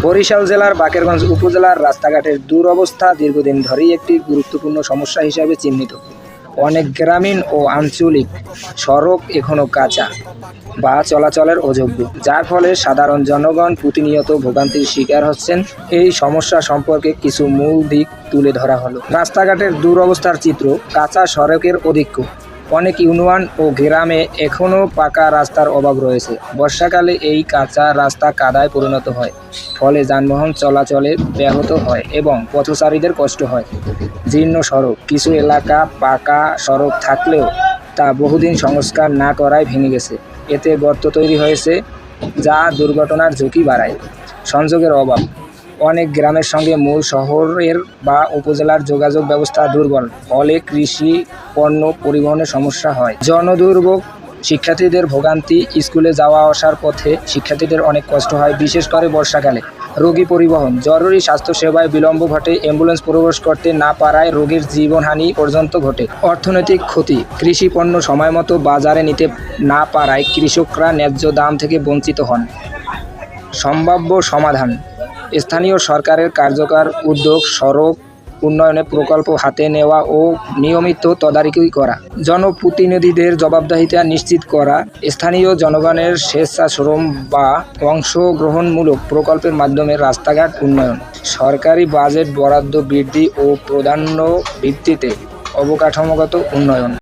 বরিশাল জেলার বাকেরগঞ্জ উপজেলার রাস্তাঘাটের দুরবস্থা দীর্ঘদিন ধরেই একটি গুরুত্বপূর্ণ সমস্যা হিসাবে চিহ্নিত। অনেক গ্রামীণ ও আঞ্চলিক সড়ক এখনও কাঁচা বা চলাচলের অযোগ্য, যার ফলে সাধারণ জনগণ প্রতিনিয়ত ভোগান্তির শিকার হচ্ছেন। এই সমস্যা সম্পর্কে কিছু মূল দিক তুলে ধরা হলো। রাস্তাঘাটের দুরবস্থার চিত্র। কাঁচা সড়কের আধিক্য। অনেক ইউনিয়ন ও গ্রামে এখনও পাকা রাস্তার অভাব রয়েছে। বর্ষাকালে এই কাঁচা রাস্তা কাদায় পরিণত হয়, ফলে যানবাহন চলাচলে ব্যাহত হয় এবং পথচারীদের কষ্ট হয়। জীর্ণ সড়ক। কিছু এলাকা পাকা সড়ক থাকলেও তা বহুদিন সংস্কার না করায় ভেঙে গেছে। এতে গর্ত তৈরি হয়েছে, যা দুর্ঘটনার ঝুঁকি বাড়ায়। সংযোগের অভাব। অনেক গ্রামের সঙ্গে মূল শহরের বা উপজেলার যোগাযোগ ব্যবস্থা দুর্বল, ফলে কৃষি পণ্য পরিবহনের সমস্যা হয়। জনদুর্ভোগ। শিক্ষার্থীদের ভোগান্তি। স্কুলে যাওয়া আসার পথে শিক্ষার্থীদের অনেক কষ্ট হয়, বিশেষ করে বর্ষাকালে। রোগী পরিবহন। জরুরি স্বাস্থ্যসেবায় বিলম্ব ঘটে, অ্যাম্বুলেন্স প্রবেশ করতে না পারায় রোগীর জীবনহানি পর্যন্ত ঘটে। অর্থনৈতিক ক্ষতি। কৃষি পণ্য সময়মতো বাজারে নিতে না পারায় কৃষকরা ন্যায্য দাম থেকে বঞ্চিত হন। সম্ভাব্য সমাধান। স্থানীয় সরকারের কার্যকর উদ্যোগ, সড়ক উন্নয়নের প্রকল্প হাতে নেওয়া ও নিয়মিত তদারকি করা। জনপ্রতিনিধিদের জবাবদিহিতা নিশ্চিত করা। স্থানীয় জনগণের স্বেচ্ছাশ্রম বা অংশগ্রহণমূলক প্রকল্পের মাধ্যমে রাস্তাঘাট উন্নয়ন। সরকারি বাজেট বরাদ্দ বৃদ্ধি ও প্রাধান্য ভিত্তিতে অবকাঠামোগত উন্নয়ন।